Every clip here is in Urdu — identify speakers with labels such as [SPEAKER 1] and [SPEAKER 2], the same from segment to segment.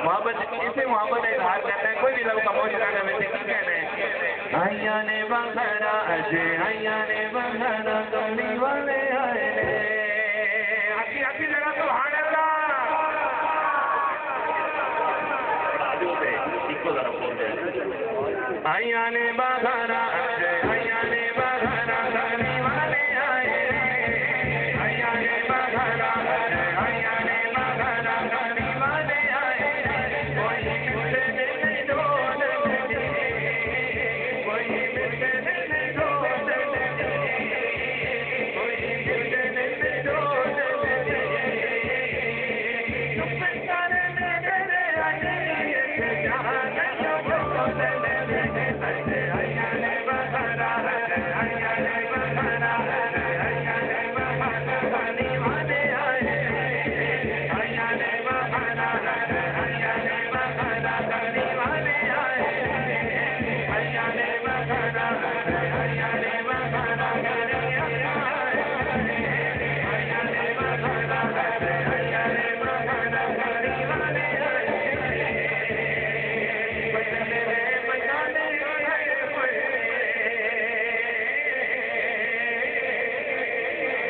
[SPEAKER 1] محمد اسے محمد اظہار کرنا ہے کوئی بھی لوگ کا موجود آنا ویسے کی کہنا ہے آئیان بغرا اجے آئیان بغرا کلی والے آئے حقی حقی ذرا سبحان اللہ آئیان بغرا اجے آئیان بغرا کلی والے آئے آئیان بغرا اجے آئیان بغرا کلی والے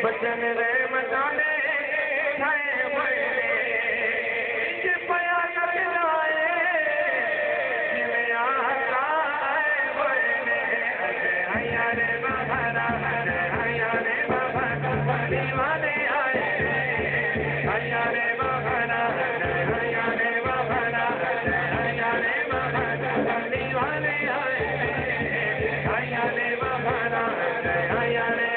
[SPEAKER 1] بچن رے مچانے چھائے بڑے کہ پیا لائے جنہیں آتا ہے بڑے آیا رے بابھرا آیا رے بابھرا بڑی والے آئے آیا رے بابھرا آیا رے بابھرا آیا رے بابھرا بڑی والے آئے آیا رے بابھرا آیا رے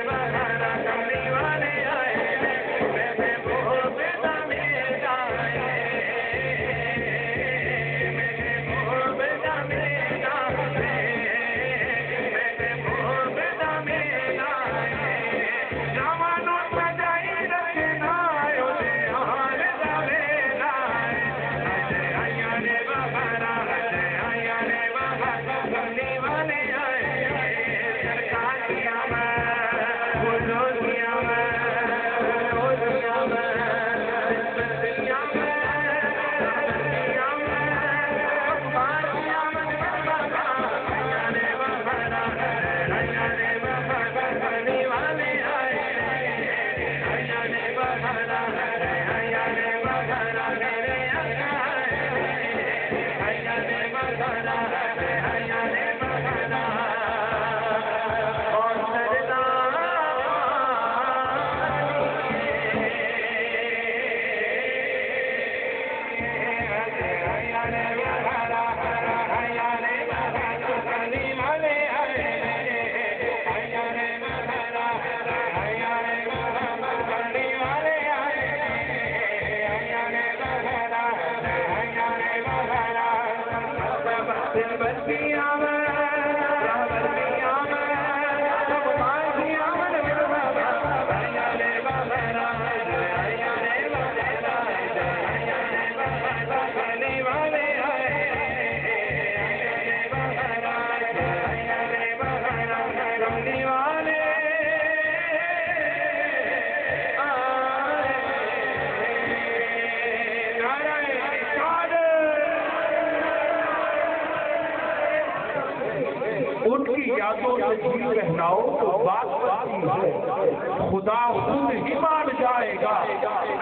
[SPEAKER 2] رہناؤ تو بات بنتی ہے خدا خود ہی مان جائے گا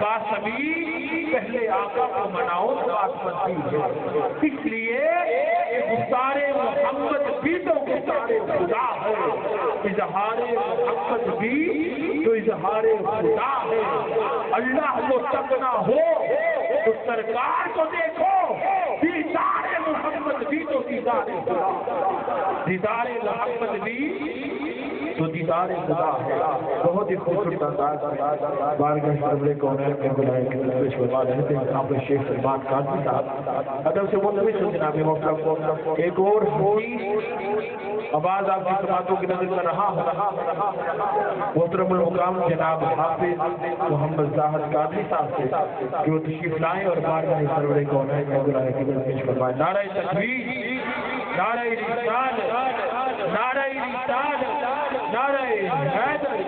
[SPEAKER 2] قاسمی پہلے آقا کو مناؤ تو بات بنتی ہے اس لیے گفتار محمد بھی تو گفتار خدا ہے اظہار محمد بھی تو اظہار خدا ہے اللہ کو تکنا ہو تو سرکار کو دیکھو دیدار محمد بھی تو دیدار خدا دیدار محمد بھی تو دیدار خدا ہے بہت ہی خوبصورت انداز بارگاہ سرور کونین کے بلائے کے پیش فرما رہے تھے جناب شیخ سلمان قادری صاحب ادب سے ملتمس ہوں جناب محترم کو ایک اور حدیث آواز آپ کی سماعتوں کی نظر کر رہا ہوں محترم المقام جناب حافظ محمد زاہد قادری صاحب سے کہ وہ تشریف لائیں اور بارگاہ سرور کونین میں گناہ کی پیش فرمائیں. نعرہ تکبیر، نعرہ رسالت، نعرہ رسالت، نعرہ حیدر.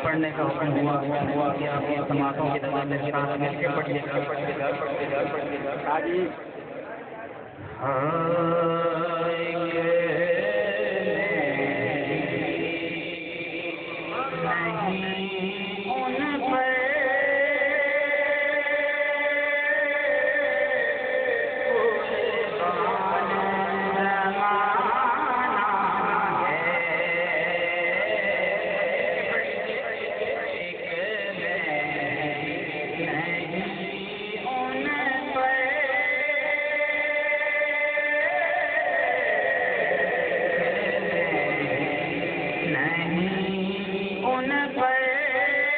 [SPEAKER 3] پڑھنے کا حکم ہوا کہ آپ یہ سماعتوں کی نظر میرے ساتھ مل کے پڑھیے.
[SPEAKER 4] نہیں ان پر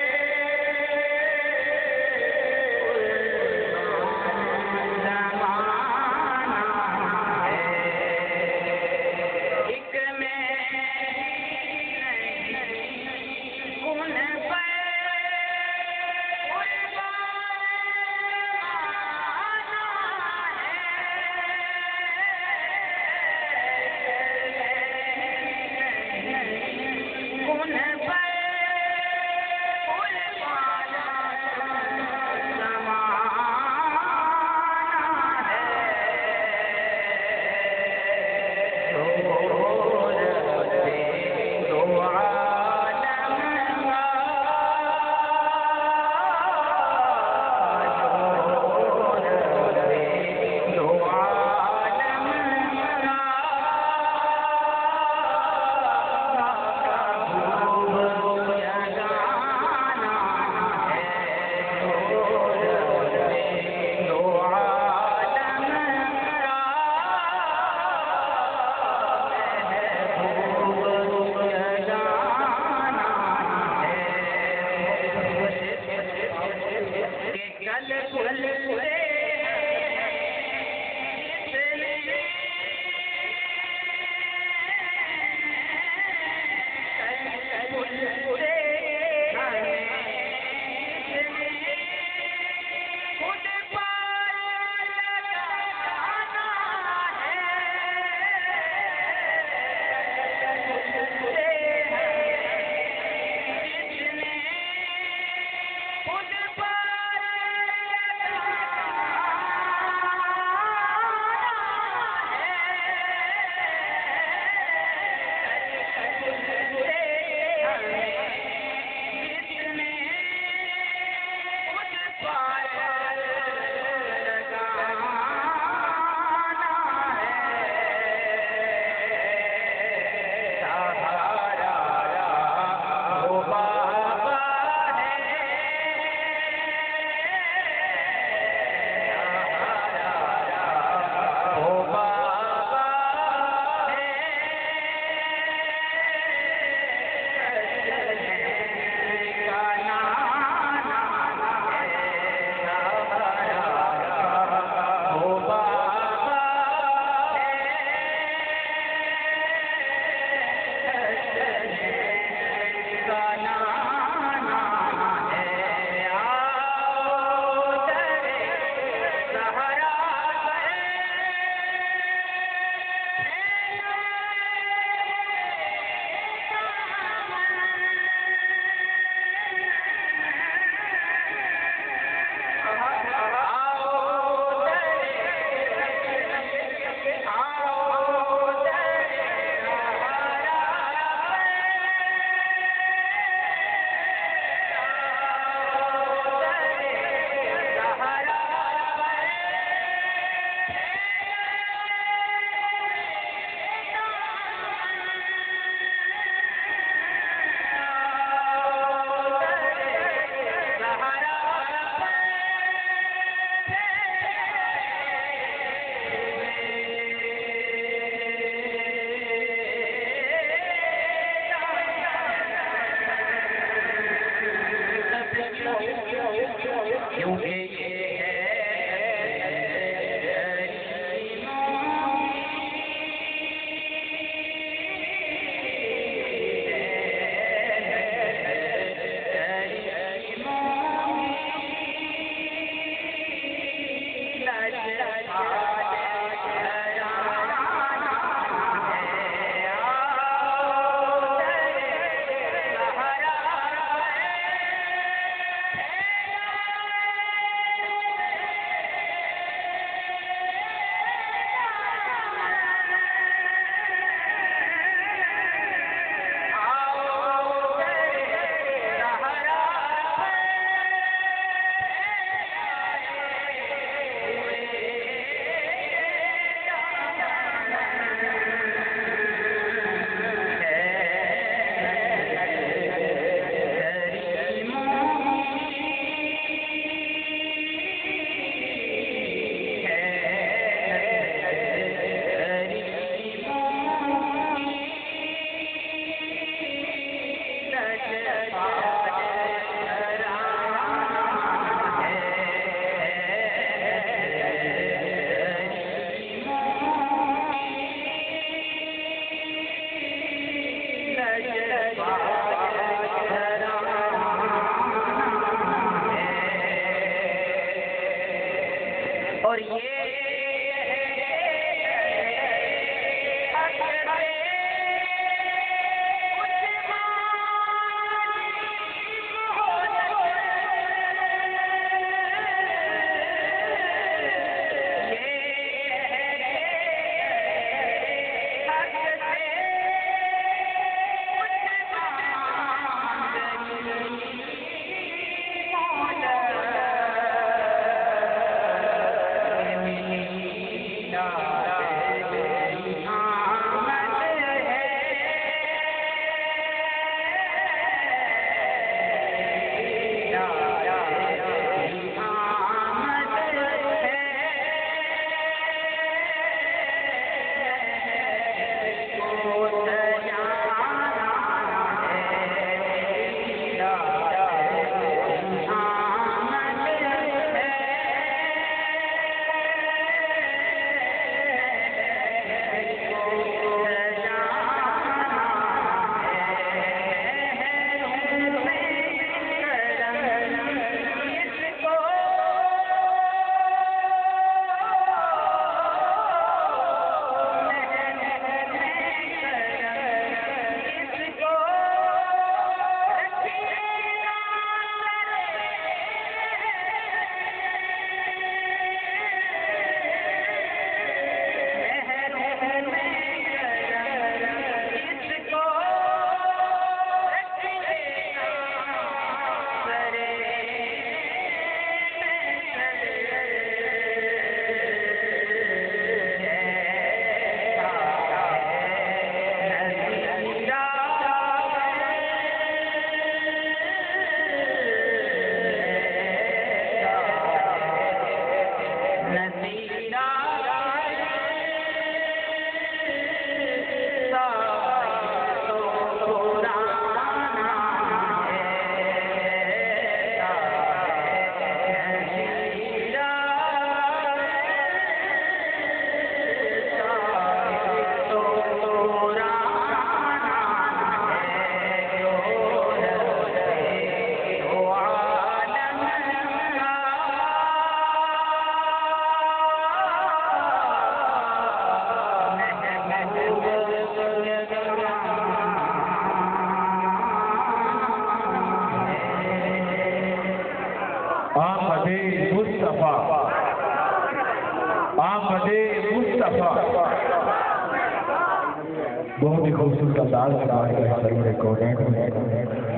[SPEAKER 2] بہت ہی خوبصورت انداز میں بات کریں سرور کونین میں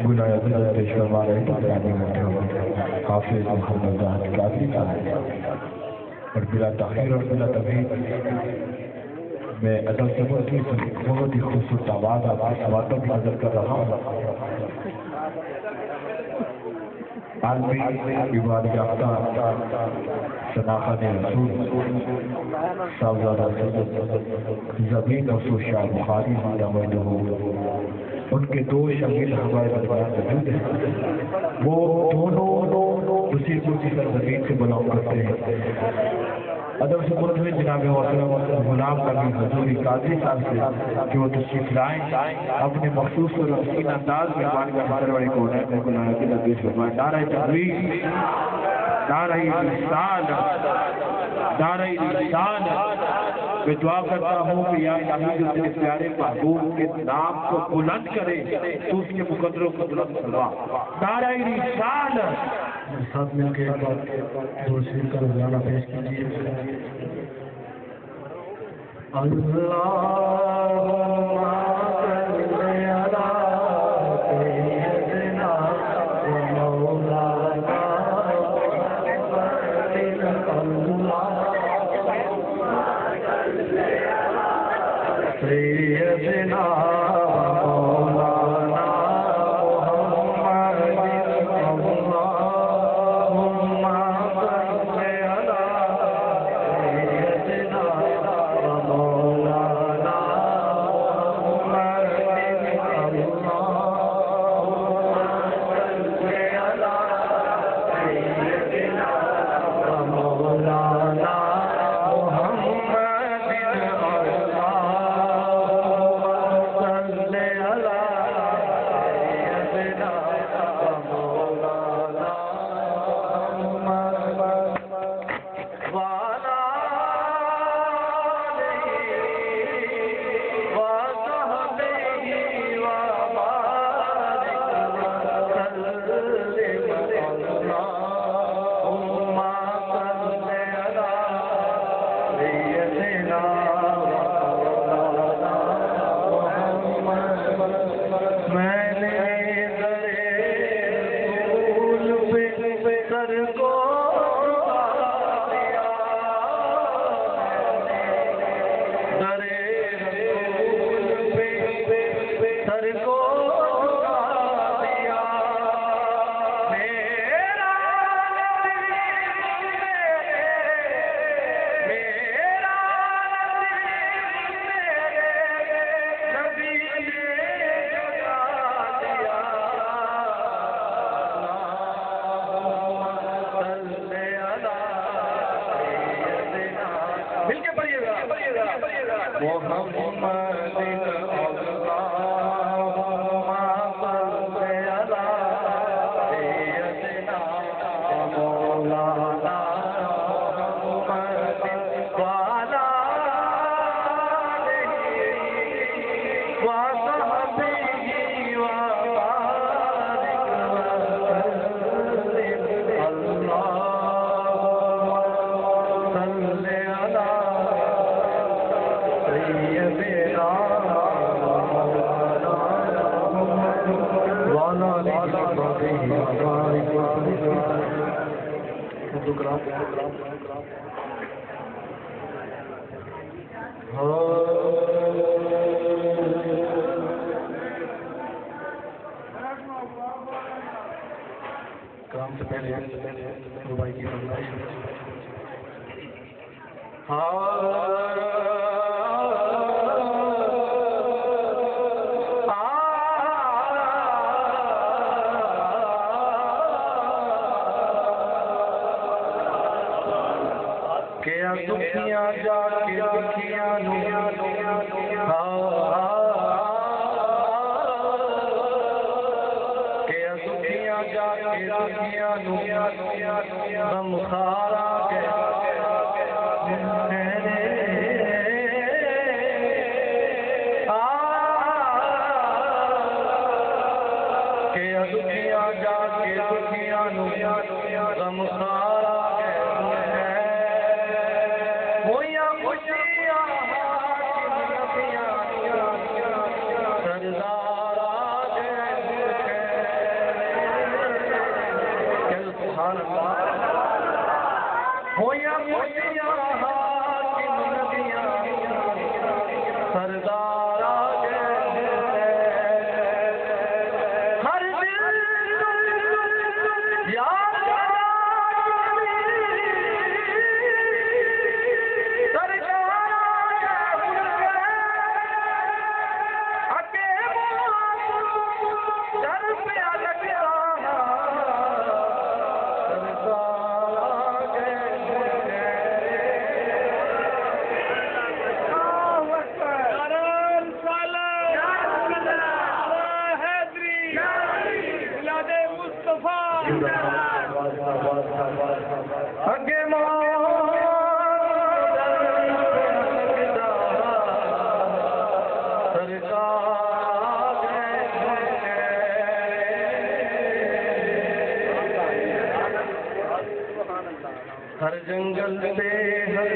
[SPEAKER 2] گناہ عزت پیش فرما رہے ہیں تقریبی مرحوم حافظ محمد زاہد قادری صاحب اور بلا تاخیر اور بلا تبعید میں ادب سے بہت ہی خوبصورت آواز آپ کی سواتوں کی نظر کر رہا ہوں عالمی عباد یافتہ شناخت رسول صاحبزادہ زمین و شاہ بخاری زندہ ہو ان کے دو شاگرد ہمارے دربار موجود ہیں وہ دونوں اسی سرزمین سے بلانگ کرتے ہیں ادب سے بولتے ہوئے جناب محترم غلام نبی حضوری قادری صاحب سے کہ وہ تشریف لائیں اپنے مخصوص اور رسین انداز میں بان کا سرور کونین میں گناہ کی لگیش فرمائے نعرہ تکبیر نعرہ رسالت نعرہ رسالت میں دعا کرتا ہوں کہ یا الہی جو تیرے پیارے محبوب کے نام کو بلند کرے تو اس کے مقدروں کو بلند کروا نعرہ رسالت
[SPEAKER 4] ساتھ مل کے ایک بار دو شیر کا رضانہ پیش کیجیے
[SPEAKER 1] محمد اللهم صل على سيدنا مولانا محمد وعلى آله وصحبه وبارك وسلم اللهم صل على سيدنا مولانا وعلى آله وصحبه وبارك وسلم. کام سے پہلے بھائی کی فرمائش کیا دکھیاں جا کے دکھیاں کیا دکھیاں جا کے دکھیاں غم خارا کے کیا دکھیاں جا کے دکھیاں غم خارا کے ہر جنگل سے ہر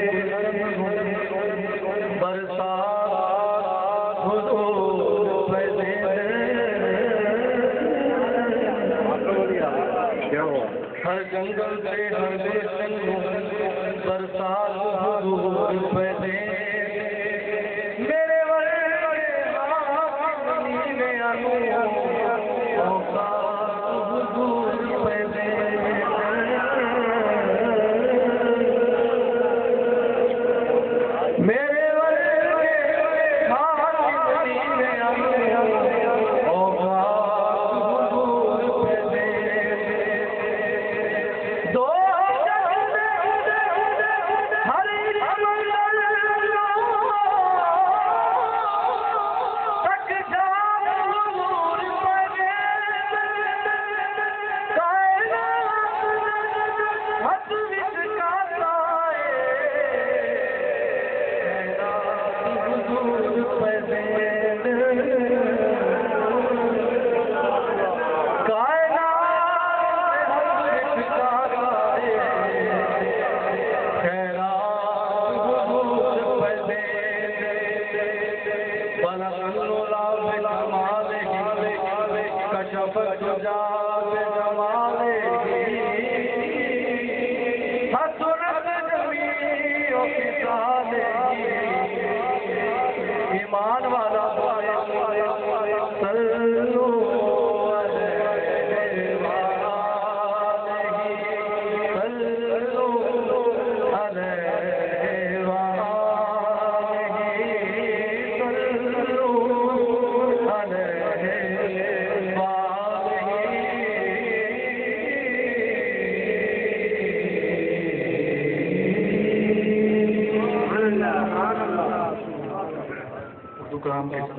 [SPEAKER 1] برسات حضور ہر جنگل سے ہر برسات حضور پیدے میرے بڑے حضور پیدے ایمان والا
[SPEAKER 3] مقام کے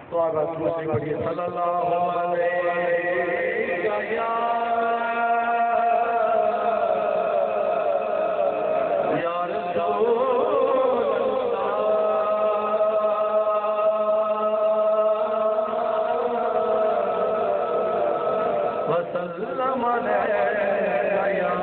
[SPEAKER 2] تو آپ رسول سے پڑھیے صلی اللہ علیہ یا رسول اللہ وسلم علیہ یا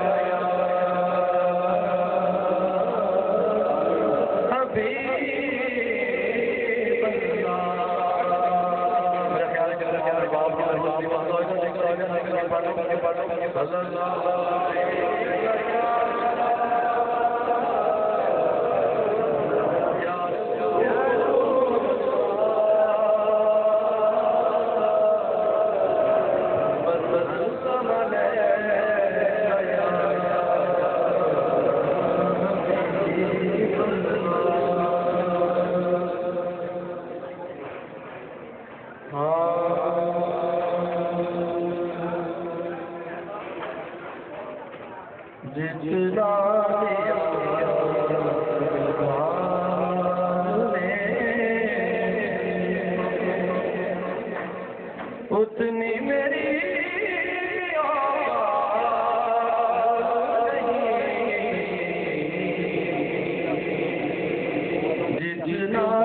[SPEAKER 2] اتنی میری جتنا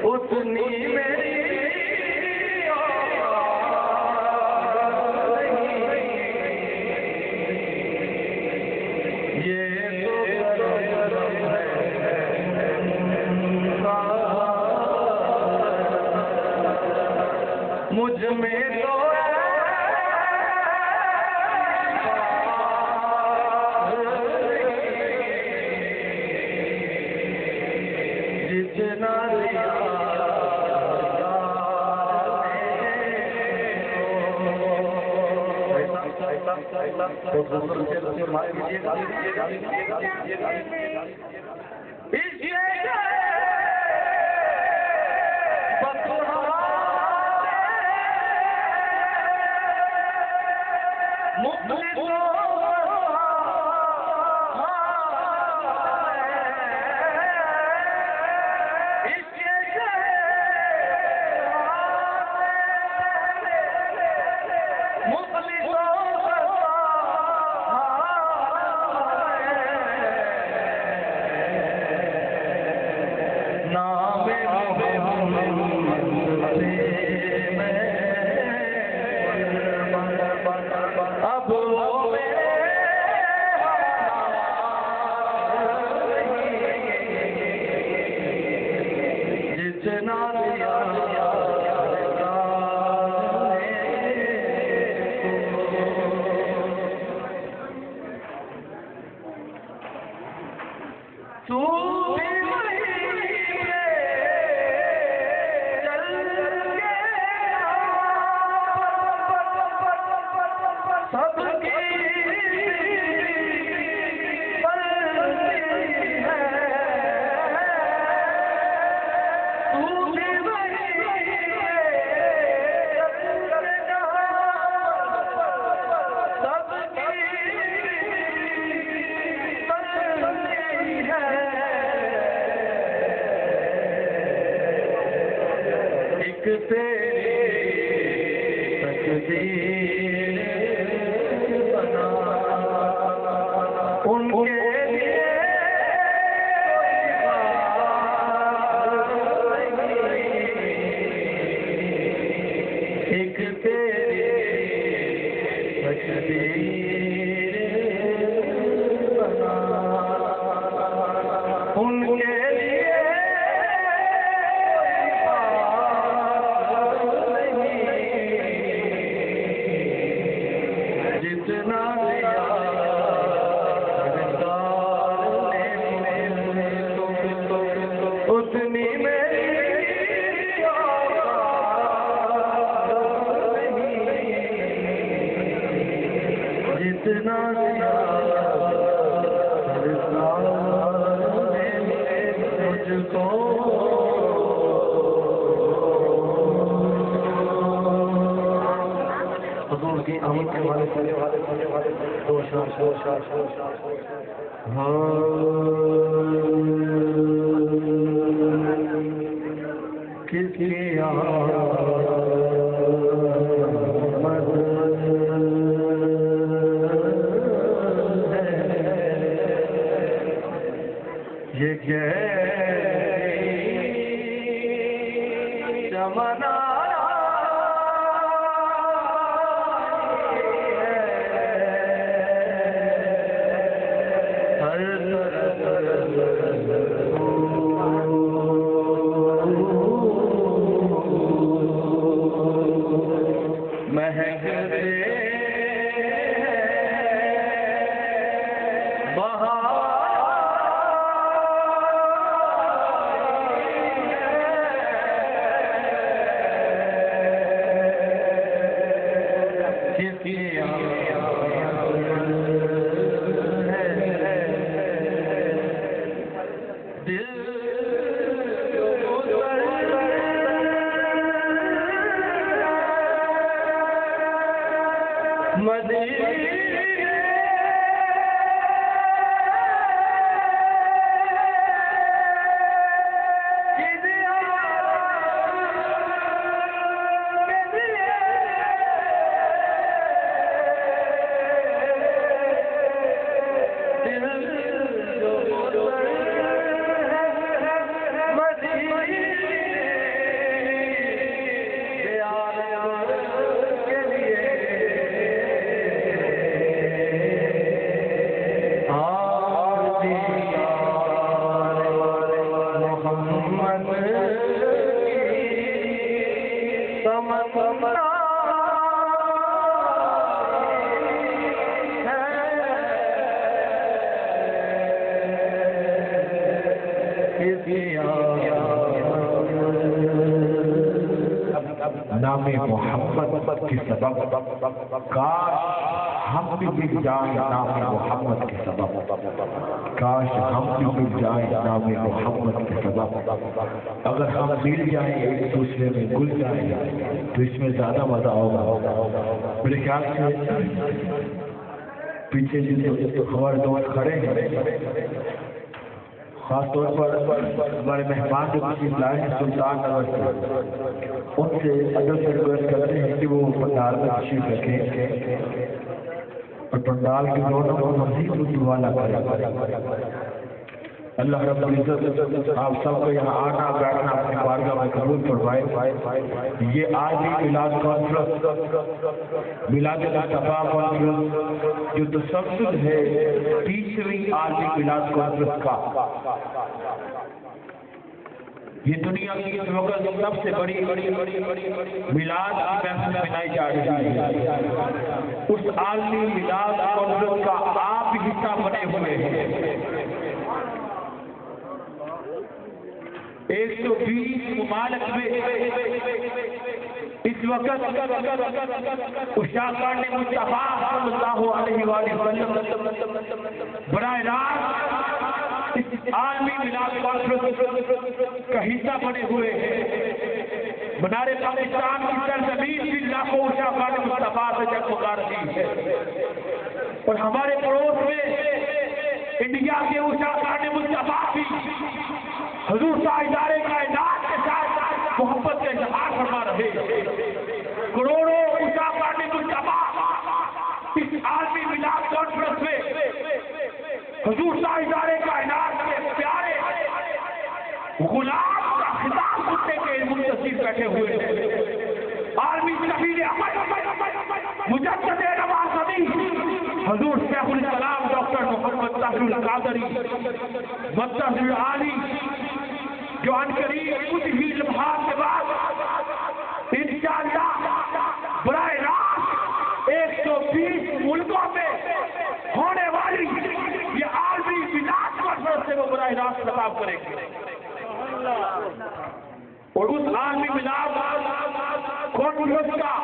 [SPEAKER 2] اتنی میری مجھ میں تو جتنا
[SPEAKER 1] کتنا مجھ کو حضور کی آمد کے والے دو شاہ کس کی یہ زمانہ
[SPEAKER 2] نام محمد کے سبب کاش ہم بھی مل جائیں نام محمد کے سبب کاش ہم بھی مل جائیں نام محمد کے سبب اگر ہم مل جائیں ایک دوسرے میں گل جائیں تو اس میں زیادہ مزہ ہوگا میرے خیال سے پیچھے جن ہمارے دوست کھڑے ہیں خاص طور پر ہمارے مہمان جو تشریف لائے ہیں سلطان نگر سے ان سے ادب سے ریکویسٹ کرتے ہیں کہ وہ پنڈال میں تشریف رکھیں اور پنڈال کے دونوں کو مزید والا کریں اللہ رب العزت آپ سب کو یہاں آنا بیٹھنا اپنی بارگاہ میں قبول فرمائے یہ آج ہی میلاد کانفرنس میلاد مصطفیٰ کانفرنس جو تسلسل ہے 30ویں عالمی میلاد کانفرنس کا یہ دنیا کی اس وقت سب سے بڑی میلاد کی محفل منائی جا رہی ہے اس عالمی میلاد کانفرنس کا آپ بھی حصہ بنے ہوئے ہیں 120 ممالک میں اس وقت اشاقان مصطفیٰ صلی اللہ علیہ وآلہ وسلم براہ راست اس عالمی میلاد کانفرنس کا حصہ بنے ہوئے ہیں منار پاکستان کی سرزمین بھی لاکھوں اشاقان مصطفیٰ سے جگمگا رہی ہے اور ہمارے پڑوس میں انڈیا کے اشاقان مصطفیٰ بھی حضور تاجدار کائنات کے ساتھ محبت کا اظہار فرما رہے کروڑوں اشاقان مصطفیٰ اس عالمی میلاد کانفرنس میں حضور تاجدار کائنات کے پیارے غلام کا خطاب سننے کے منتظر بیٹھے ہوئے ہیں عالمی سفیر احمد مجدد نوازی حضور شیخ الاسلام ڈاکٹر محمد طاہر القادری مدثر العالی جو عنقریب کچھ ہی لمحات کے بعد انشاءاللہ براہ راست 120 ملکوں میں ہونے والی یہ عالمی میلاد کانفرنس سے وہ براہ راست خطاب کریں گے اور اس عالمی میلاد کانفرنس کا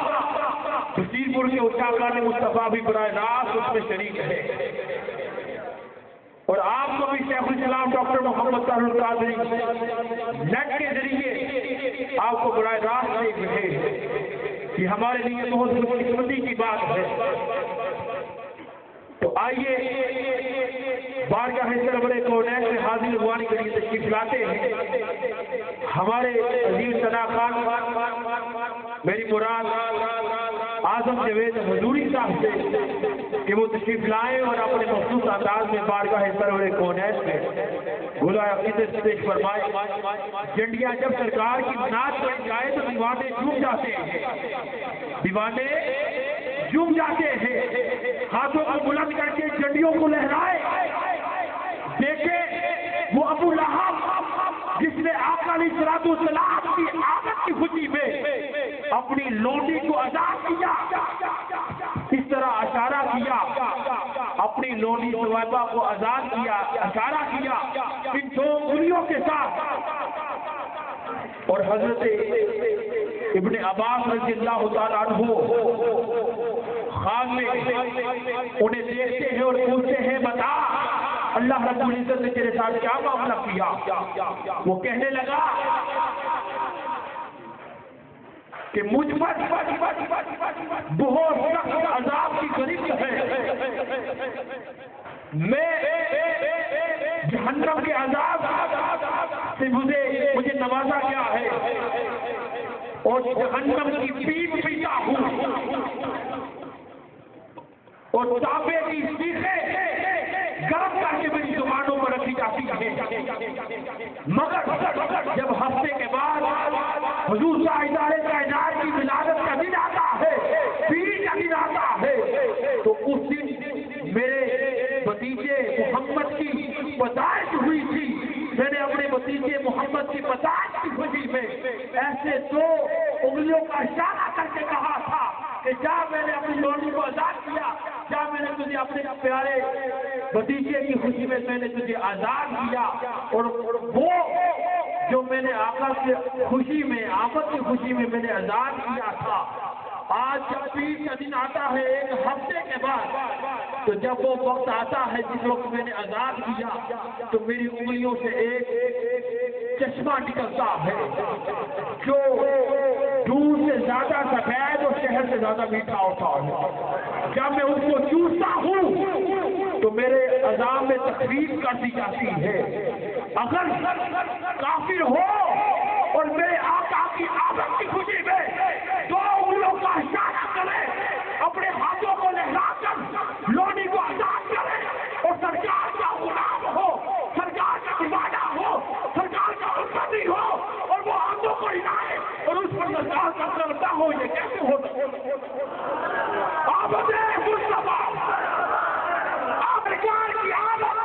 [SPEAKER 2] تصویر پور کے اچاکان مصطفیٰ بھی براہ راست اس میں شریک ہے، اور آپ کو بھی شیخ الاسلام ڈاکٹر محمد طاہر القادری نیٹ کے ذریعے آپ کو براہ راست دیکھ رہے ہیں۔ یہ ہمارے لیے بہت قسمتی کی بات ہے۔ تو آئیے بارگاہ سرور کونین میں حاضر روانی کے لیے تشریف لاتے ہیں ہمارے عزیز ثنا خان، میری مراد اعظم جاوید حضوری صاحب سے کہ وہ تشریف لائیں اور اپنے مخصوص انداز میں بارگاہ سرور کونین میں گلہ عقیدت پیش فرمائے۔ جنڈیا جب سرکار کی نعت پڑھی جائے تو دیوانے جھوم جاتے ہیں، دیوانے جھوم جاتے ہیں، ہاتھوں کو بلند کر کے جنڈیوں کو لہرائے۔ دیکھیں وہ ابو لہب جس نے آقا علیہ السلام کی آمد کی خوشی میں اپنی لونڈی کو آزاد کیا، اس طرح اشارہ کیا، اپنی لونڈی سویبہ کو آزاد کیا، اشارہ کیا ان دو انگلیوں کے ساتھ، اور حضرت ابن عباس رضی اللہ تعالیٰ عنہ خان میں انہیں دیکھتے ہیں اور پوچھتے ہیں بتا اللہ رب العزت نے تیرے ساتھ کیا معاملہ کیا؟ وہ کہنے لگا کہ مجھ پر بہت سخت عذاب کی گرفت ہے، میں جہنم کے عذاب سے مجھے نوازا گیا ہے اور جہنم کی پیٹ پیتا ہوں اور تابے کی سیخیں گرم کر کے میری زبانوں پر رکھی جاتی ہے، مگر جب ہفتے کے بعد حضور ساجدار کائنات کی ولادت کا دن آتا ہے، پیر کا دن آتا ہے، تو اس دن میرے بھتیجے محمد کی پیدائش ہوئی تھی، میں نے اپنے بھتیجے محمد کی پیدائش کی خوشی میں ایسے دو انگلیوں کا اشارہ کر کے کہا تھا کہ جا میں نے اپنی لونڈی کو آزاد کیا، جا میں نے تجھے اپنے پیارے بھتیجے کی خوشی میں نے تجھے آزاد کیا، اور وہ جو میں نے آقا کی خوشی میں آمد کی خوشی میں نے آزاد کیا تھا، آج جب پیر کا دن آتا ہے ایک ہفتے کے بعد، تو جب وہ وقت آتا ہے جس وقت میں نے آزاد کیا تو میری انگلیوں سے ایک چشمہ نکلتا ہے جو دودھ سے زیادہ سفید اور شہد سے زیادہ میٹھا ہوتا ہے۔ جب میں اس کو چوستا ہوں تو میرے عذاب میں تخفیف کر دی جاتی ہے۔ اگر کافر ہو اور میرے آقا کی آمد کی خوشی میں دو انگلیوں کا اشارہ کرے، اپنے ہاتھوں کو لہرا کر لونڈی کو آزاد کرے اور سرکار کا غلام ہو، سرکار کا دیوانہ ہو، سرکار کا امتی ہو، اور وہ ہاتھوں کو ہلائے اور اس پر سرکار کا کرتا ہو، یہ کیسے ہو سکتا؟ آمد مصطفیٰ، سرکار کی آمد،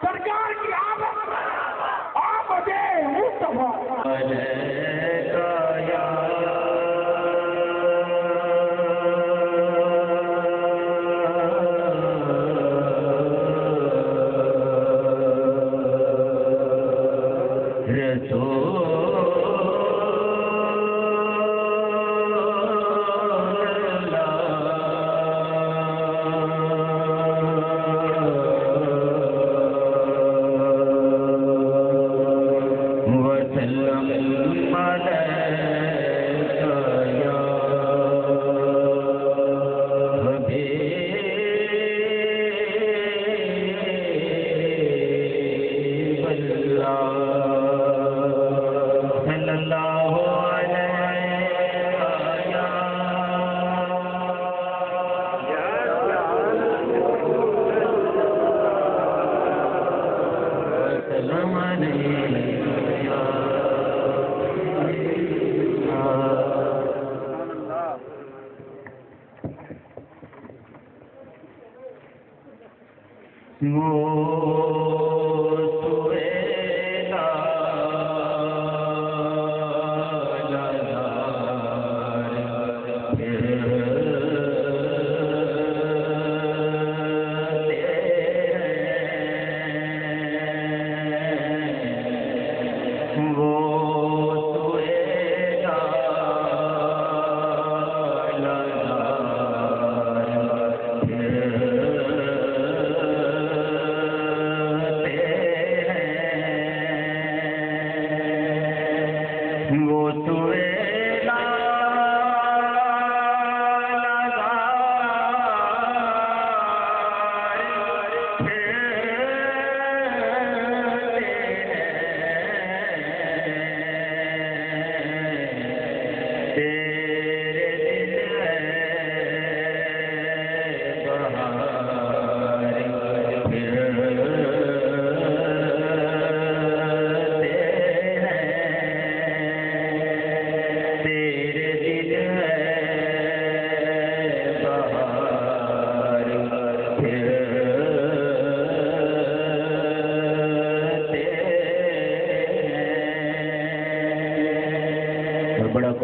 [SPEAKER 2] سرکار کی آمد، آمد مصطفیٰ۔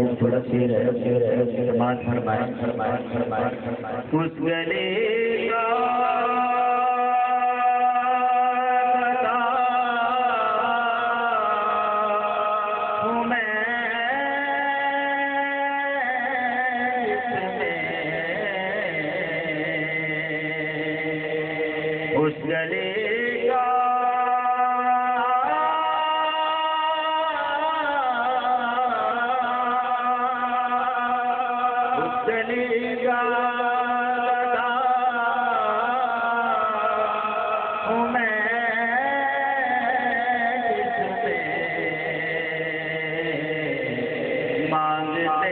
[SPEAKER 3] خوبصورت شعر ہے سماعت فرمائیں اس گلے کا اس گلے کا اس گلے کا ہوں میں جس میں مانگتے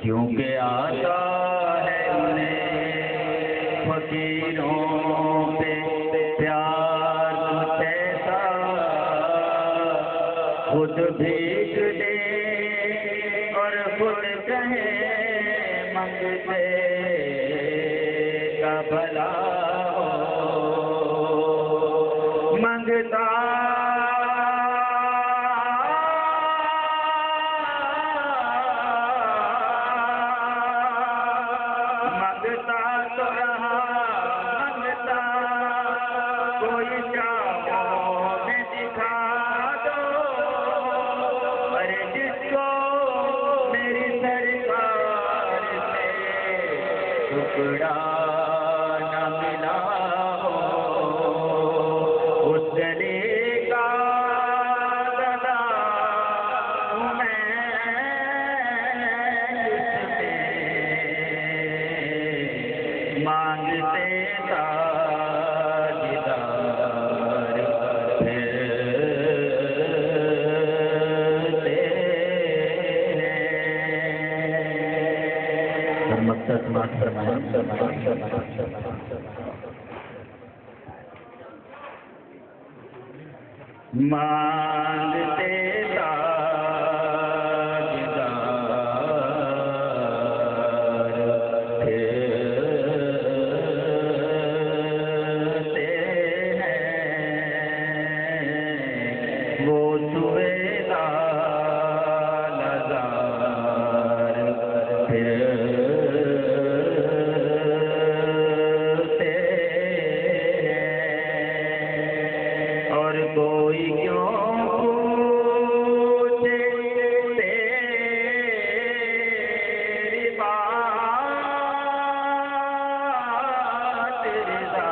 [SPEAKER 3] کیونکہ آتا ہے انہیں فقیروں پہ پیار کچھ ایسا خود بھیج دے اور خود کہے منگتے کا بھلا ہو منگتا ٹکڑا نہ ملا ہو اس گلے کا گدا ہوں میں جس میں مانگتے تاجدار پھرتے ہیں مقصد مات فرمائیں مانگتے تاجدار پھرتے ہیں وہ سویدار نظار پھرتے ہیں اور کوئی کیوں پوچھے تیری بات رضا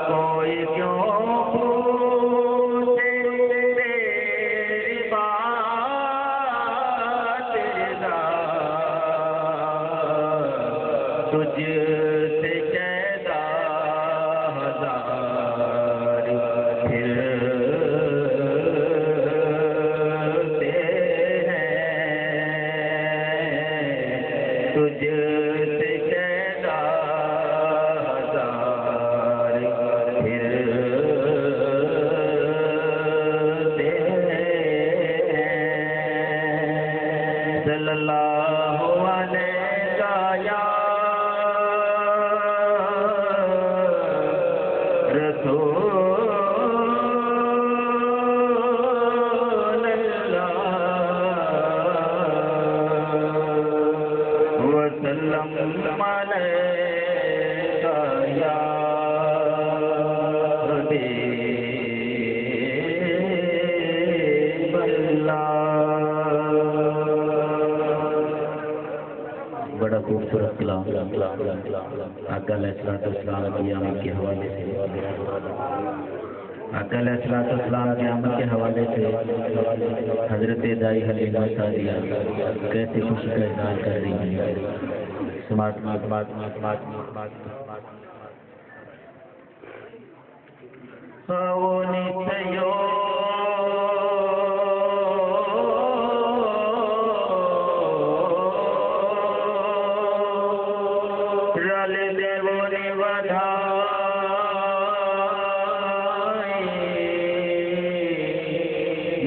[SPEAKER 3] کوئی کیوں پوچھے تیری بات رضا تجھ سے قیدا ہزار پھرتے ہیں تجھ سے قیدا ہزار پھرتے ہیں صلی اللہ علیہ یا رسول اللہ وسلم علیہ یا حبیب اللہ بڑا خوبصورت کلام آقا علیہ السلام کی آمد کے حوالے سے آقا علیہ السلام کی آمد کے حوالے سے حضرت دائی حلیمہ سعدیہ کیسے خوشی کا اظہار کر رہی ہیں سماعت ನಿತ್ಯೋ ರಲ ದೇವೋ ನಿವಧಾಯಿ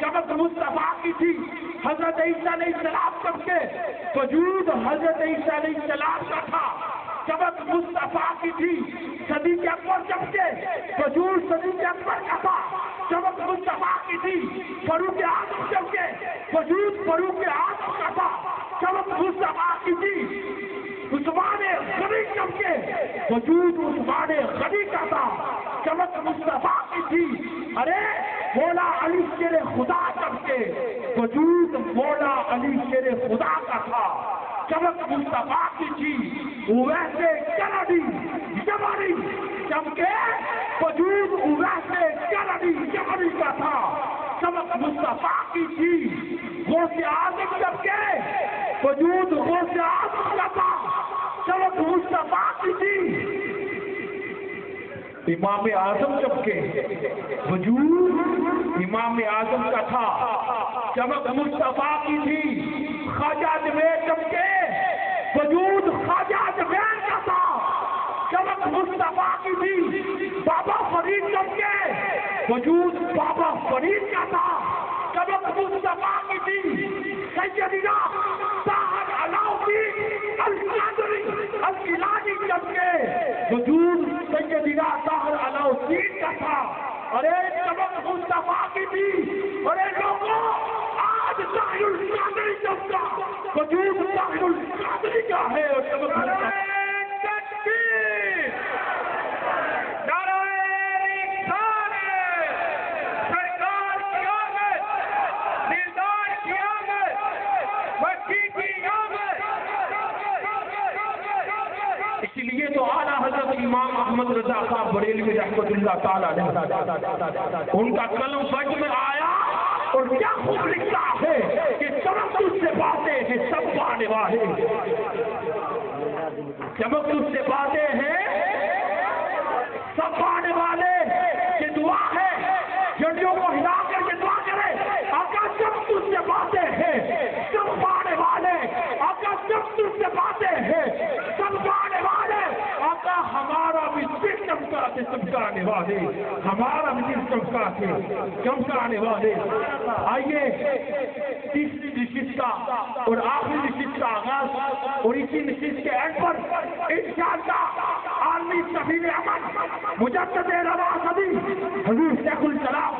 [SPEAKER 2] چمک مصطفیٰ کی تھی. حضرت عیسیٰ علیہ السلام چمکے وجود حضرت عیسیٰ علیہ السلام کا تھا. چمک مصطفیٰ کی تھی. صدیق اکبر چمکے وجود صدیق اکبر کا تھا. چمک مصطفیٰ کی تھی. فاروق اعظم چمکے وجود فاروق اعظم کا تھا. چمک مصطفیٰ کی تھی. عثمان غنی چمکے وجود عثمان غنی کا تھا. چمک مصطفیٰ کی تھی. ارے مولا علی شیر خدا چمکے وجود مولا علی شیر خدا کا تھا. چمک مصطفیٰ کی تھی. ویسے کلڈی جبری چمکے وجود ویسے کلڈی جبری کا تھا. چمک مصطفیٰ کی تھی. غوث اعظم چمکے وجود غوث اعظم کا تھا. چمک مصطفیٰ کی تھی. امام اعظم چمکے وجود امام اعظم کا تھا. چمک مصطفیٰ کی تھی. خواجہ اجمیر چمکے وجود خواجہ اجمیر کا تھا. چمک مصطفیٰ کی تھی. بابا فرید چمکے وجود بابا فرید کا تھا. چمک مصطفیٰ کی تھی. سیدنا طاہر علاؤالدین القادری الگیلانی چمکے وجود سیدنا طاہر علاؤالدین کا تھا. ارے چمک مصطفیٰ کی تھی. ارے لوگوں آج طاہر القادری چمکا وجود طاہر القادری کا ہے. اور چمک مصطفیٰ امام احمد رضا صاحب بریلوی رحمۃ اللہ تعالیٰ نے ان کا قلم فج میں آیا اور کیا خوب لکھتا ہے کہ چمک تجھ سے باتیں ہیں سب پانے والے. چمک تجھ سے باتیں ہیں سب پانے والے. یہ دعا ہے جڑیوں کو ہلا کر کے دعا کرے. آقا چمک تجھ سے باتیں ہیں سب پانے والے. آقا چمک تجھ سے باتیں ہیں سب پانے والے. آقا ہمارا بھی دل چمکاتے چمکانے والے. ہمارا بھی دل چمکاتے چمکانے والے. آئیے تیسری نشست کا اور آخری نشست کا آغاز اور اسی نشست کے اینڈ پر انشاءاللہ عالمی سفیر احمد مجدد رواں صدی حضور شیخ الاسلام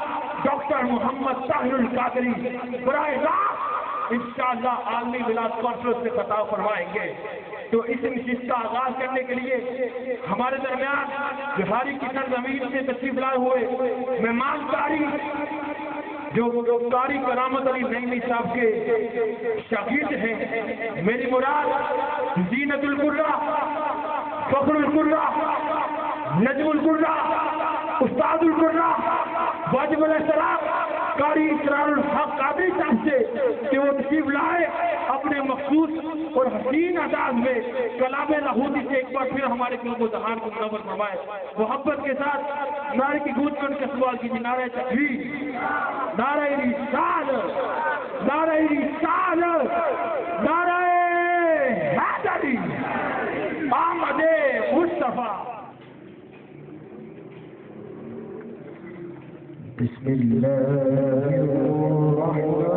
[SPEAKER 2] ڈاکٹر محمد طاہر القادری براہ راست انشاءاللہ عالمی ولاد کانفرنس سے خطاب فرمائیں گے. تو اس نشست کا آغاز کرنے کے لیے ہمارے درمیان بہاری کی سرزمین سے تشریف لائے ہوئے مہمان کاری جو قاری کرامت علی نعیمی صاحب کے شاگرد ہیں. میری مراد زینت القرہ فخر القرہ نجم القرہ استاد القرہ واجب الاسرار قاری اسرار الحق قادری صاحب سے کہ وہ تشریف لائے اپنے مخصوص اور حسین انداز میں کلام لاہوتی سے ایک بار پھر ہمارے قلب و ذہان کو منور فرمائے. محبت کے ساتھ نعرے کی گونج کر کے سوال کیجیے. نعرہ تکبیر، نعرہ رسالت، نعرہ رسالت، نعرہ حیدری، آمد مصطفیٰ.
[SPEAKER 4] بسم اللہ الرحمن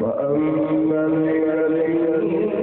[SPEAKER 1] فأما اليتيم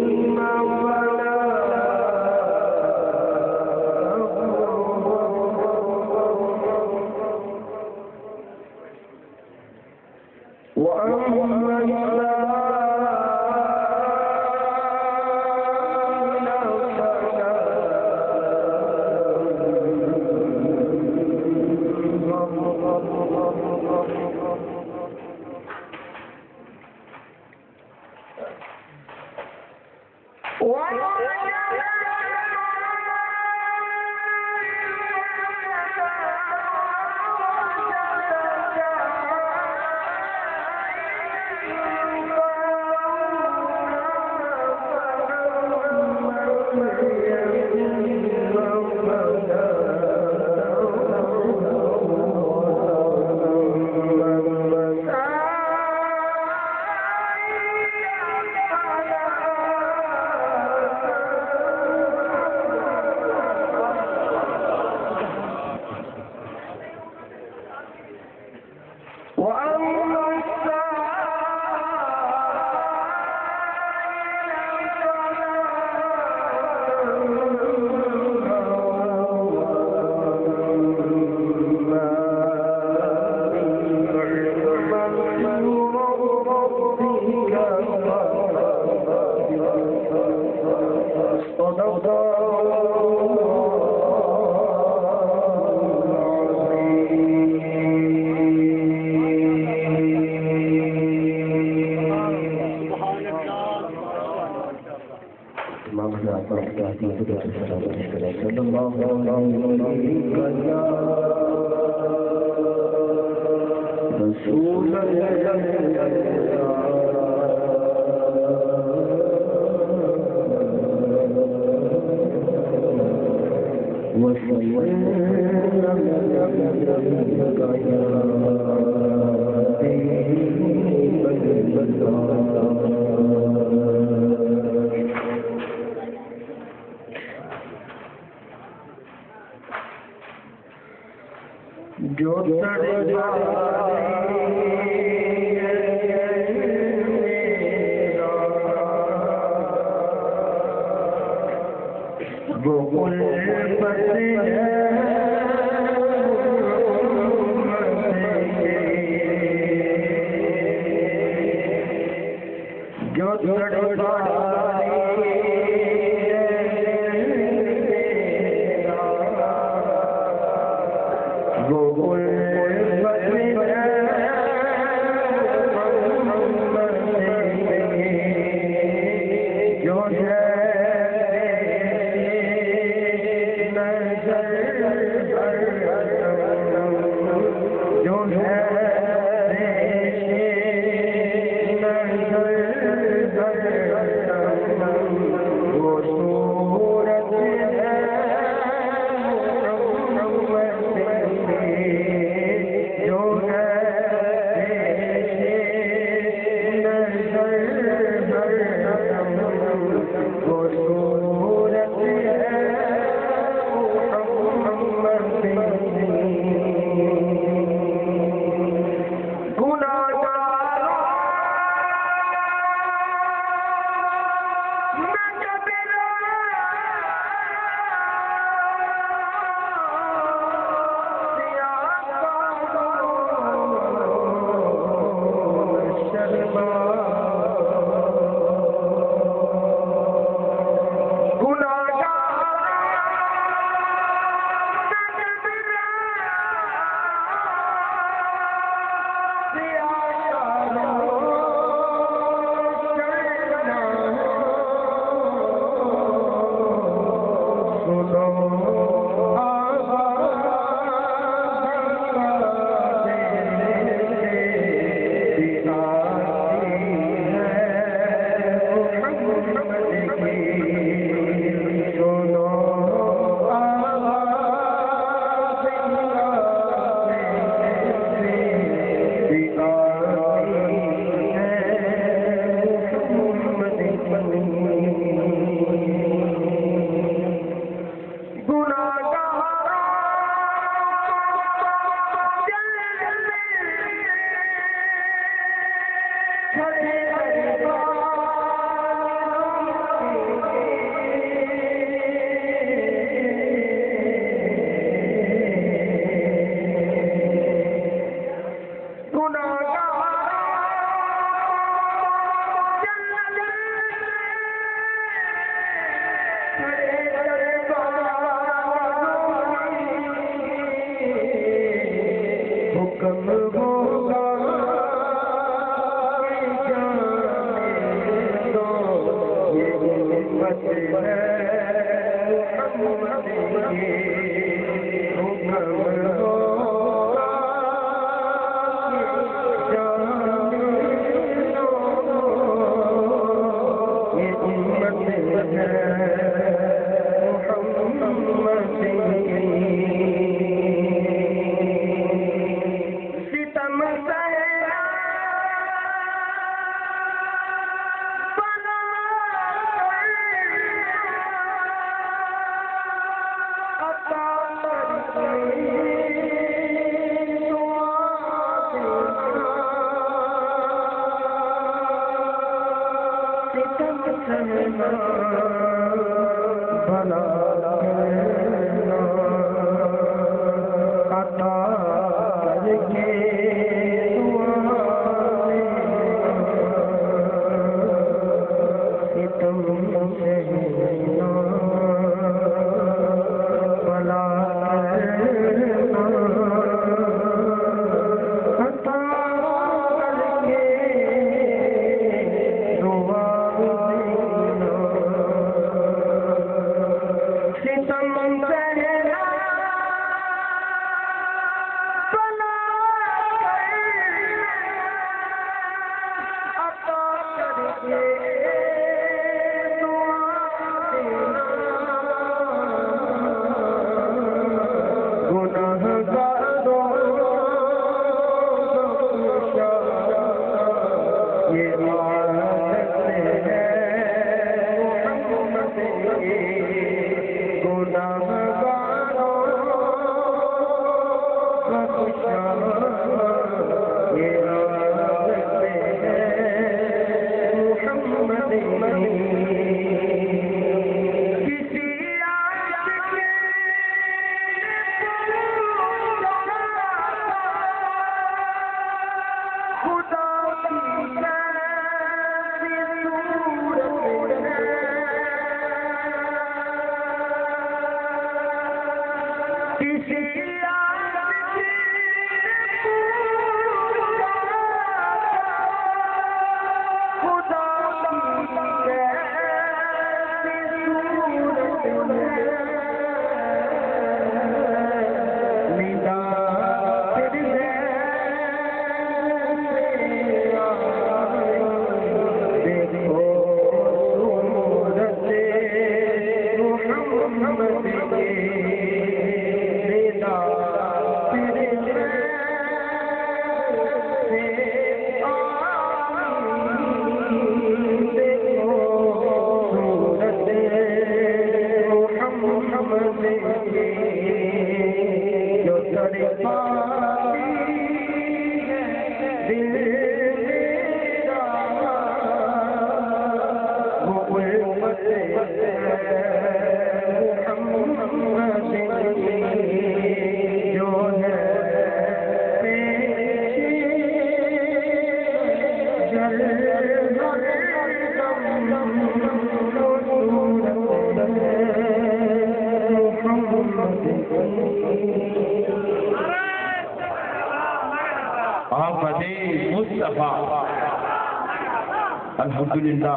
[SPEAKER 2] الحمدللہ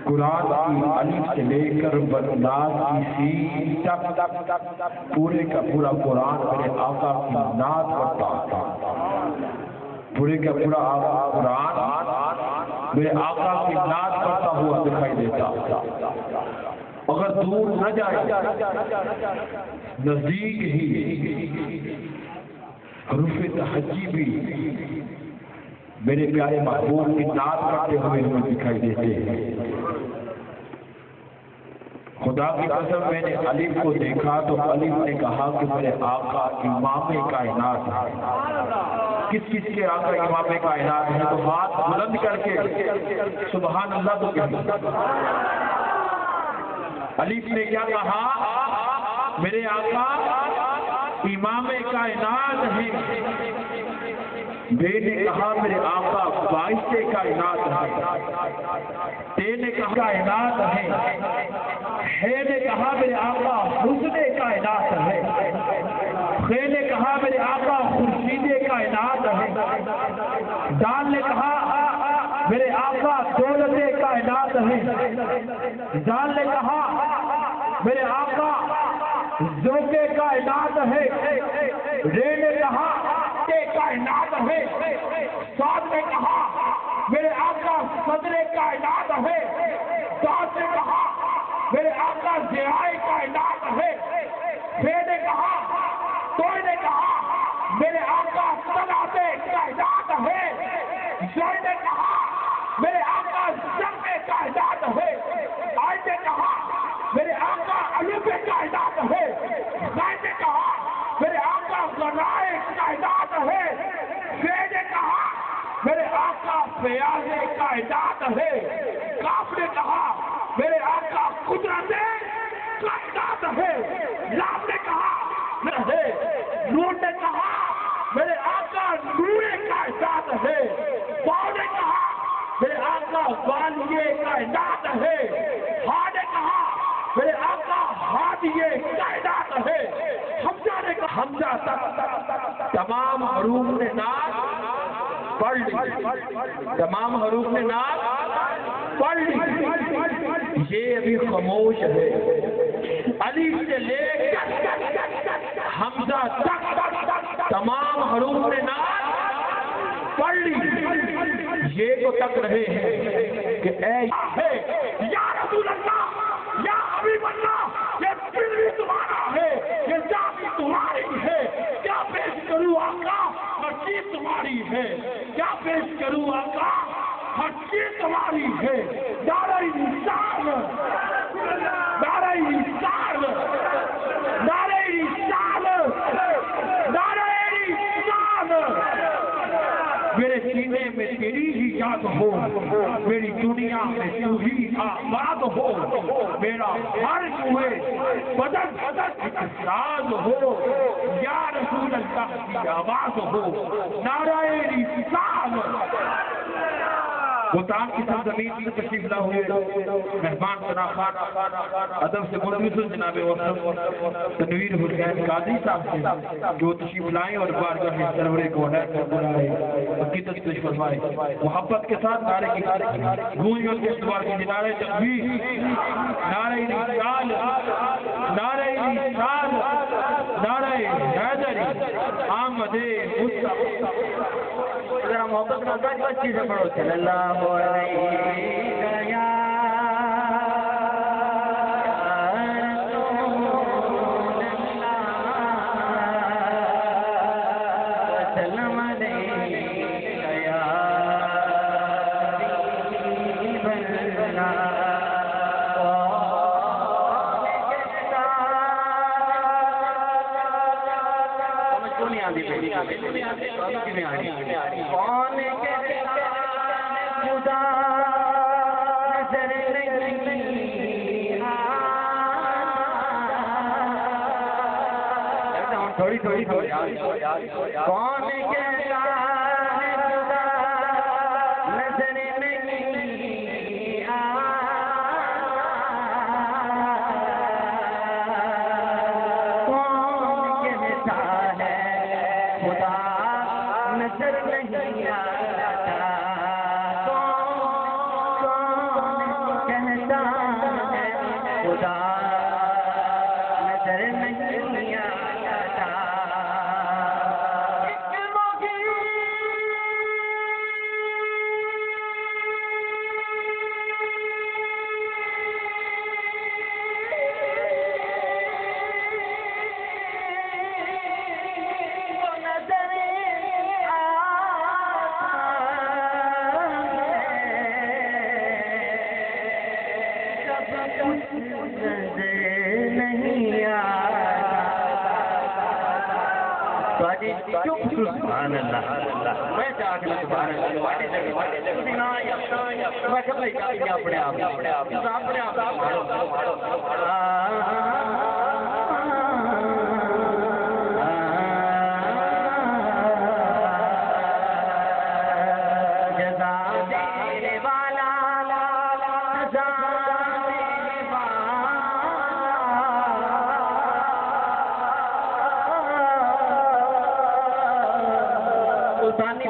[SPEAKER 2] قرآن کی الف سے لے کر بناس کی سین تک پورے کا پورا قرآن میرے آقا کی نعت پڑھتا تھا. پورے کا پورا قرآن میرے آقا کی نعت پڑھتا ہوا دکھائی دیتا. اگر دور نہ جائے نزدیک ہی حروف تہجی بھی میرے پیارے محبوب کی نعت کرتے ہوئے ہمیں دکھائی دیتے ہیں. خدا کی قسم میں نے الف کو دیکھا تو الف نے کہا کہ میرے آقا امام کائنات ہے. کس کس کے آقا امام کائنات ہے؟ تو ہاتھ بلند کر کے سبحان اللہ تو کہیں. الف نے کیا کہا؟ میرے آقا امام کائنات ہے. بے نے کہا میرے آقا باعث کائنات ہے. تے نے کہا کائنات ہے نے کہا میرے آقا حسن کائنات ہے. خے نے کہا میرے آقا خورشید کائنات ہے. دال نے کہا میرے آقا دولت کائنات ہے. جان نے کہا میرے آقا ذوق کائنات ہے. رے نے کہا کہ کائنات ہے. سعد نے کہا میرے آقا صدر کائنات ہے. سعد نے کہا میرے آقا ضیاء کائنات ہے. فے نے کہا توئے نے کہا میرے آقا صلاۃ کائنات ہے. زوئے نے کہا میرے آقا شمع کائنات ہے. آئی نے کہا میرے آقا علوم کائنات ہے. غائب نے کہا میرے آقا غنائے کائنات ہے. فے نے کہا میرے آقا فیاض کائنات ہے. کاف نے کہا میرے آقا قدرت کائنات ہے. لام نے کہا نور نے کہا میرے آقا نور کائنات ہے. باؤ نے کہا میرے آقا والی کائنات ہے. ہا نے کہا میرے آقا ہادی کائنات ہے. حمزہ نے کہا حمزہ تک تمام حروف نے نام پڑھ لی. تمام حروف نے نام پڑھ لی. یہ ابھی خاموش ہے. علی سے لے کر حمزہ تک تمام حروف نے نام پڑھ لی. یہ تو تک رہے ہیں کہ اے یا رسول اللہ یا حبیب اللہ یہ دل بھی تمہارا ہے. یہ جان بھی تمہاری ہے. کیا پیش کروں آقا ہر چیز تمہاری ہے. کیا پیش کروں آقا ہر چیز تمہاری ہے. دارہ نثار دارہ نثار دارہ نثار دارہ نثار. میرے سینے میں تیری ہی یاد ہو. میری دنیا میں تو ہی آباد ہو. میرا ہر ہوئے بدن اقتصاد ہو. یا رسول اللہ کی آواز ہو. نعرہ رسال. ملتان کی سرزمین سے تشریف لا ہوئے مہمان ثنا خان ادب سے مدرس جناب وسلم تنویر حسین قاضی صاحب سے جو تشریف لائیں اور بارگاہ سرور کوہنین کو بلائے عقیدت پیش فرمائے. محبت کے ساتھ نعرے کی گونج کے استعمال کی نعرہ تکبیر نعرہ رسال نعرہ رسال نعرہ حیدری آمد مصطفی. ذرا محبت کا گاج بچی سے پڑھو. صلی اللہ علیہ یا کون کے خدا نظر نہیں تھوڑی تھوڑی کون کے خدا نظر نہیں کون کہتا ہے خدا نظر نہیں آتا. کون کہتا ہے خدا نظر نہیں آتا. سبحان اللہ میں چاہتا ہوں سبحان اللہ اپنے آپ
[SPEAKER 3] ملتانی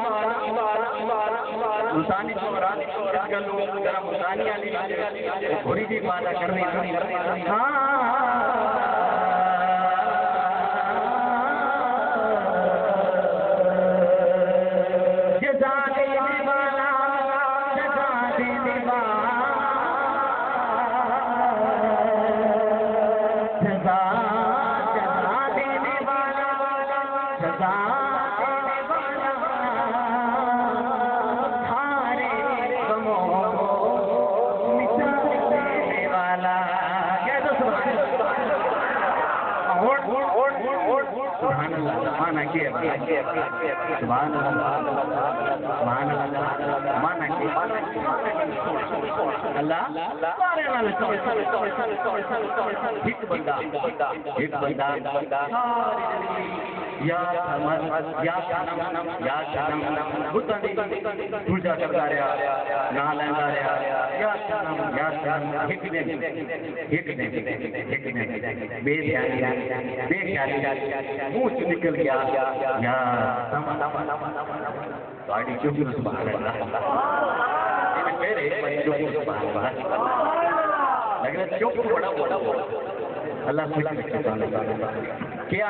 [SPEAKER 3] چورا ملتانی علی تھوڑی جی بات کرنی نکل گیا اللہ کیا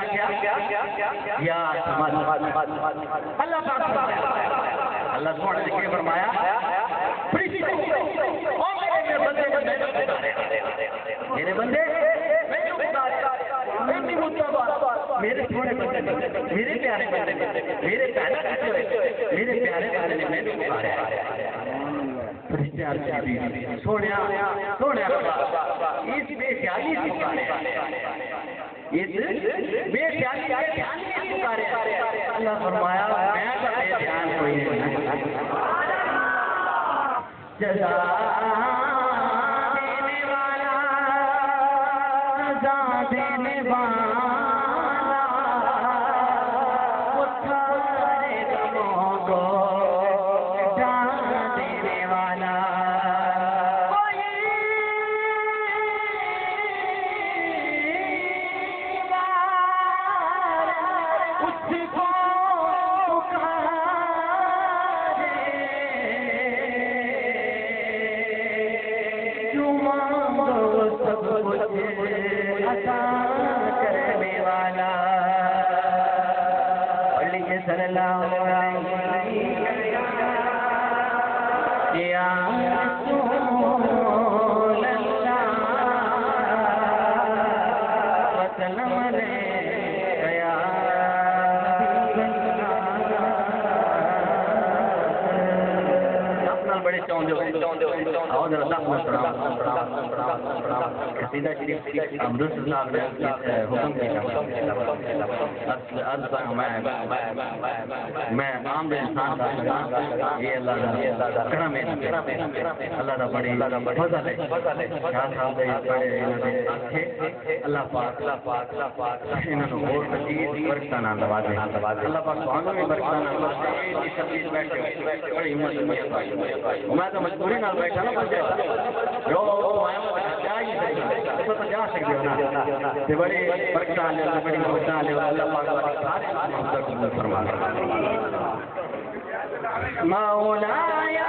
[SPEAKER 3] اللہ سونے نے کیا فرمایا میرے بندے میرے سونے بندے میرے پیارے بندے میرے پیارے بندے نے میں پکارا سونے اس بے خیالی سے پکارے اللہ فرمایا میں تو بے دھیان کوئی نہیں جزا دینے والا جزا دینے والا سارے غموں کو جان دینے والا کرنے والا صلی اللہ علیہ یا رسول اللہ وسلم یا اپنا بڑے اور قصیدہ شریف امرت صاحب نے حکم کیا میں عام انسان کا یہ اللہ کا کرم ہے اللہ کا بڑی فضل ہے شاہ صاحب دے بڑے اللہ پاک انہاں نوں اور مزید برکتاں نال نوازے اللہ پاک تانوں بھی برکتاں نال نوازے اس تقدیر بیٹھے بڑی ہمت میں تو مجبوری نال بیٹھا نا بندے جو جا سکتے ہو نا بڑی برکتاں لے بڑی برکتاں لے اللہ پاک سارے فرمانا مولایا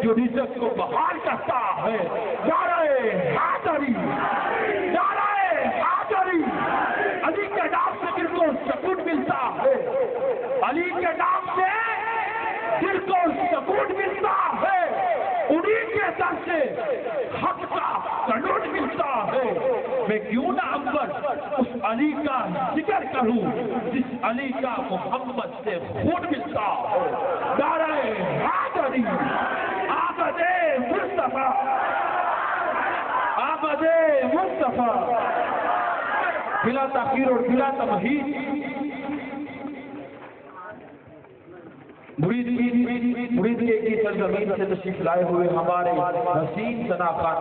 [SPEAKER 2] جو رزق کو بحال کرتا ہے نعرہ حیدری علی کے نام سے دل کو سکون ملتا ہے علی کے نام سے دل کو سکون ملتا ہے انہی کے در سے حق کا قانون ملتا ہے میں کیوں نہ اکبر اس علی کا ذکر کروں جس علی کا محمد سے خون ملتا ہے نعرہ حیدری آمد مصطفیٰ بلا تاخیر اور بلا تمہید مرید کی سرزمین سے تشریف لائے ہوئے ہمارے حسین ثنا خان،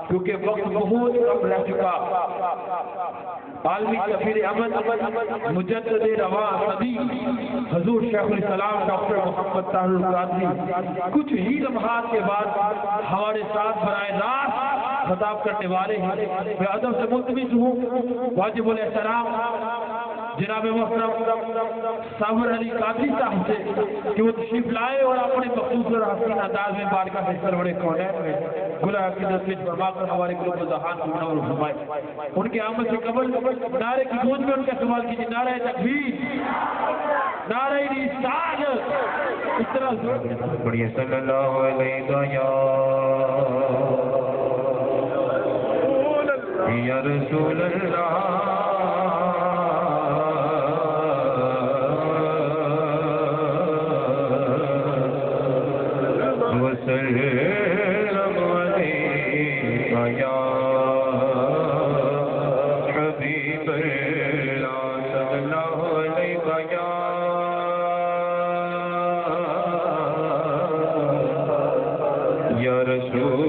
[SPEAKER 2] کیونکہ وقت بہت کم رہ چکا، عالمی سفیر امن مجدد رواں صدی حضور شیخ الاسلام ڈاکٹر محمد طاہر القادری کچھ ہی لمحات کے بعد ہمارے ساتھ براہ راست خطاب کرنے والے ہیں۔ میں ادب سے ملتمس ہوں واجب الاحترام جناب محترم ساور علی قادری صاحب سے کہ وہ تشریف لائے اور اپنے مخصوص اور حسین انداز میں بارگاہ میں سرور کونین میں گلہ عقیدت پیش فرما کر ہمارے قلوب و ذہان کو منور فرمائے۔ ان کے آمد سے قبل نعرے کی گونج میں ان کا سوال کیجیے، نعرہ تکبیر، نعرہ رسالت، اس طرح
[SPEAKER 1] پڑھیے صلی اللہ علیہ یا رسول اللہ وسلم علیک یا حبیب اللہ صلی اللہ علیہ یا رسول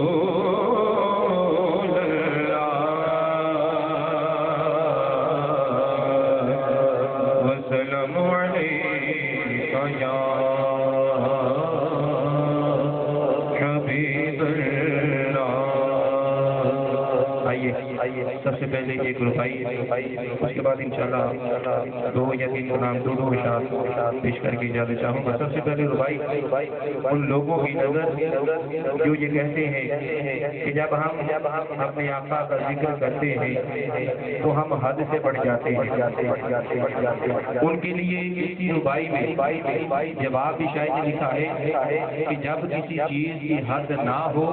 [SPEAKER 1] سب سے پہلے ایک ربائی، اس کے بعد انشاءاللہ دو یا تین کلام دونوں اشعار پیش کر کے اجازت چاہوں گا۔ سب سے پہلے ربائی ان لوگوں کی نظر جو یہ کہتے ہیں کہ جب ہم اپنے آقا کا ذکر کرتے ہیں تو ہم حد سے بڑھ جاتے ہیں، ان کے لیے اسی ربائی میں جواب بھی شاید لکھا ہے کہ جب کسی چیز کی حد نہ ہو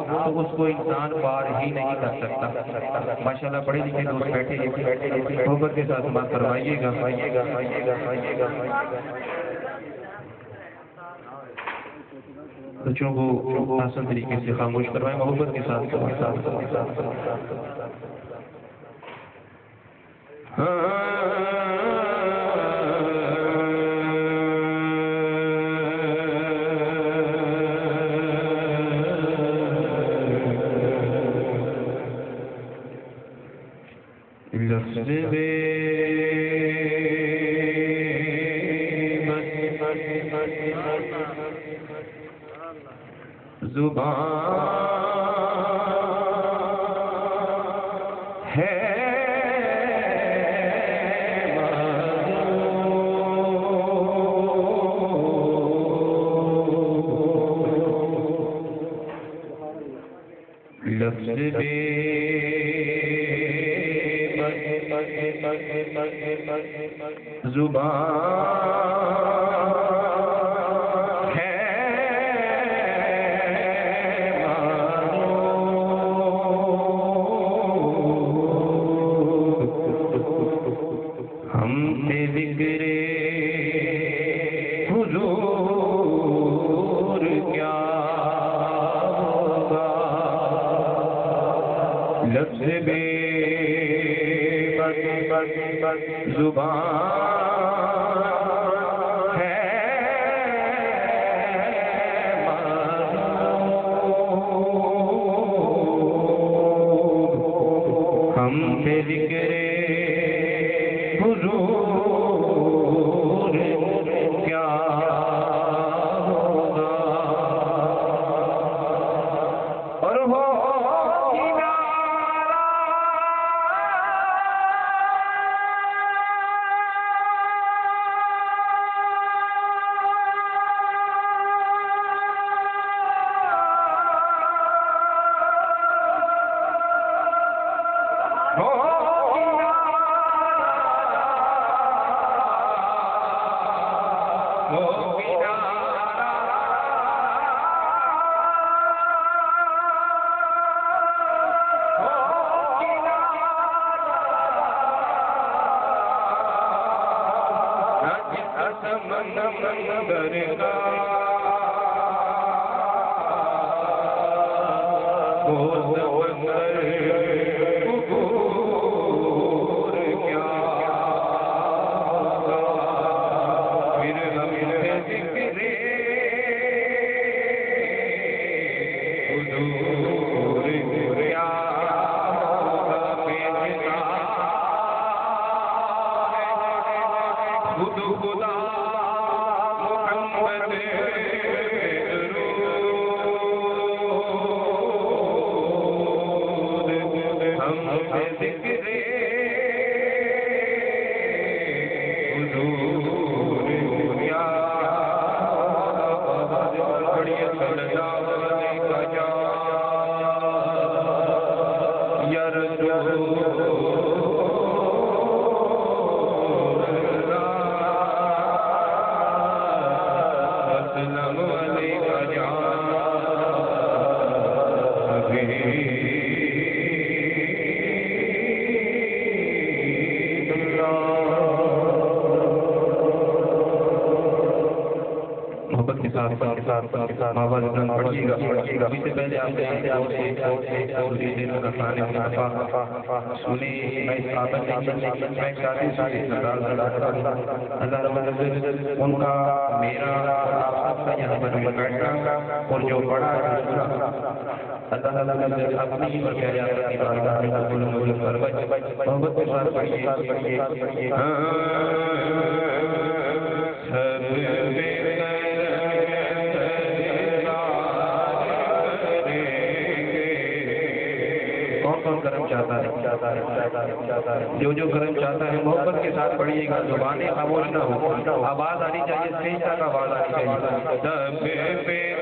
[SPEAKER 1] تو اس کو انسان پار ہی نہیں کر سکتا۔ ماشاءاللہ پڑھے لکھے دوست بیٹھے محبت کے ساتھ بات کروائیے گا۔ بچوں کو آسان طریقے سے خاموش کروائیں، محبت کے ساتھ زبان ہے لفظ بے زبان ذکر
[SPEAKER 2] ان کا میرا یہاں پر بیٹھنا اور جو بڑا اللہ اپنی اور محبت کے ساتھ کرم چاہتا ہے جو کرم چاہتا ہے محبت کے ساتھ پڑھیے گا زبانیں خاموش نہ ہو آواز آنی چاہیے اسٹیج تک آواز آنی چاہیے